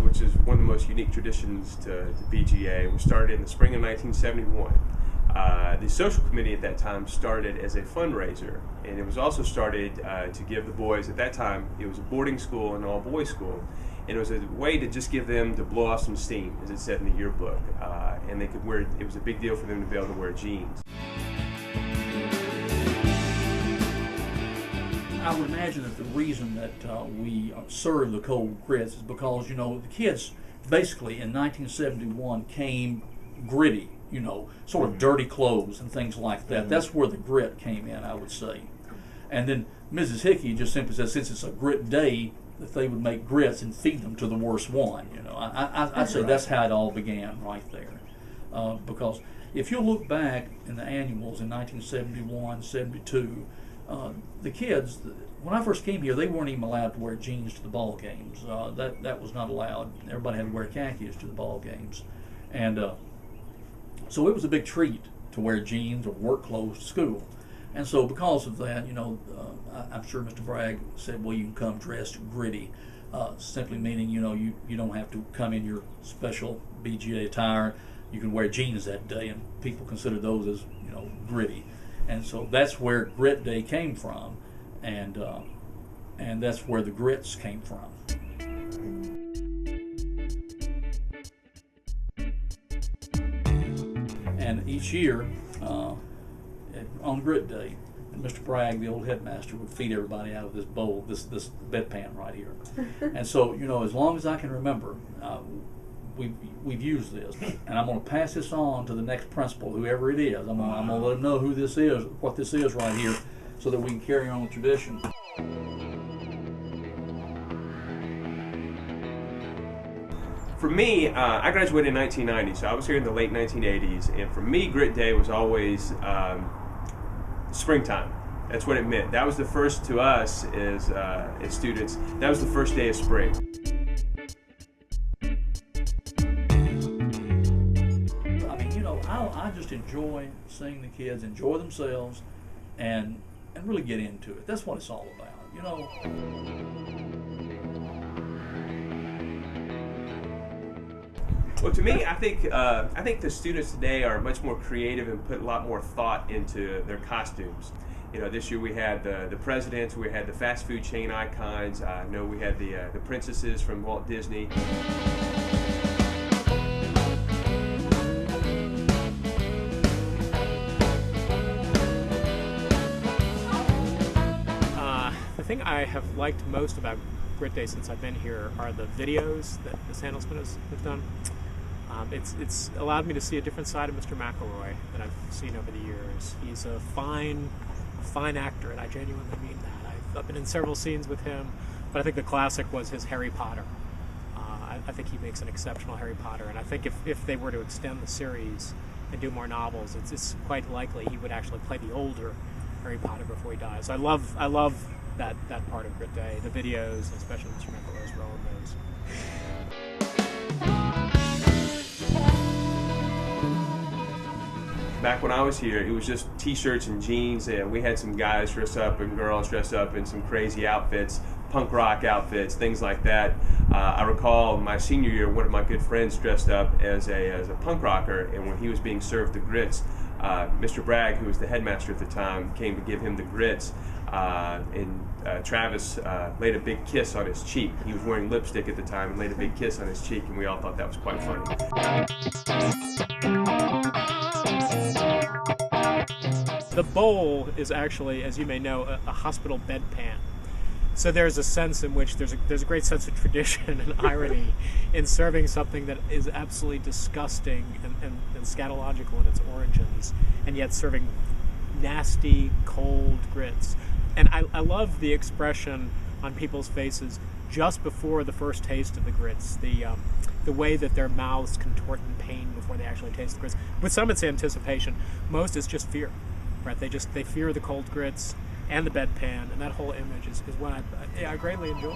which is one of the most unique traditions to BGA, was started in the spring of 1971. The social committee at that time started as a fundraiser, and it was also started to give the boys, at that time it was a boarding school and all-boys school, and it was a way to just give them to blow off some steam, as it said in the yearbook, and they could wear, it was a big deal for them to be able to wear jeans. I would imagine that the reason that we serve the cold grits is because, you know, the kids basically in 1971 came gritty, you know, sort of dirty clothes and things like that. That's where the grit came in, I would say. And then Mrs. Hickey just simply said, since it's a grit day, that they would make grits and feed them to the worst one. You know, I'd say that's how it all began right there. Because if you look back in the annuals in 1971, 72, the kids, when I first came here, they weren't even allowed to wear jeans to the ball games. That was not allowed. Everybody had to wear khakis to the ball games. And so it was a big treat to wear jeans or work clothes to school. And so because of that, you know, I'm sure Mr. Bragg said, well, you can come dressed gritty, simply meaning, you know, you don't have to come in your special BGA attire. You can wear jeans that day, and people consider those as, you know, gritty. And so that's where Grit Day came from, and that's where the grits came from. And each year, on Grit Day, Mr. Bragg, the old headmaster, would feed everybody out of this bowl, this bedpan right here. And so, you know, as long as I can remember, we've used this, and I'm going to pass this on to the next principal, whoever it is. I'm going to let them know who this is, what this is right here, so that we can carry on the tradition. For me, I graduated in 1990, so I was here in the late 1980s, and for me, Grit Day was always springtime. That's what it meant. That was the first, to us as students, that was the first day of spring. I just enjoy seeing the kids enjoy themselves and really get into it. That's what it's all about, you know. Well, to me, I think the students today are much more creative and put a lot more thought into their costumes. You know, this year we had the presidents, we had the fast food chain icons. I know we had the princesses from Walt Disney. The thing I have liked most about Grit Day since I've been here are the videos that Ms. Handelsman has done. It's allowed me to see a different side of Mr. McElroy that I've seen over the years. He's a fine actor, and I genuinely mean that. I've been in several scenes with him, but I think the classic was his Harry Potter. I think he makes an exceptional Harry Potter, and I think if they were to extend the series and do more novels, it's quite likely he would actually play the older Harry Potter before he dies. I love that part of Grit Day, the videos, especially Mr. McElroy's role in those. Back when I was here, it was just t-shirts and jeans, and we had some guys dress up and girls dress up in some crazy outfits, punk rock outfits, things like that. I recall my senior year, one of my good friends dressed up as a punk rocker, and when he was being served the grits, Mr. Bragg, who was the headmaster at the time, came to give him the grits, and Travis laid a big kiss on his cheek. He was wearing lipstick at the time and laid a big kiss on his cheek, and we all thought that was quite funny. The bowl is actually, as you may know, a hospital bedpan. So there's a sense in which there's a great sense of tradition and irony in serving something that is absolutely disgusting and scatological in its origins, and yet serving nasty, cold grits. And I love the expression on people's faces just before the first taste of the grits, the way that their mouths contort in pain before they actually taste the grits. With some it's anticipation, most it's just fear. Right? They fear the cold grits and the bedpan, and that whole image is one I greatly enjoy.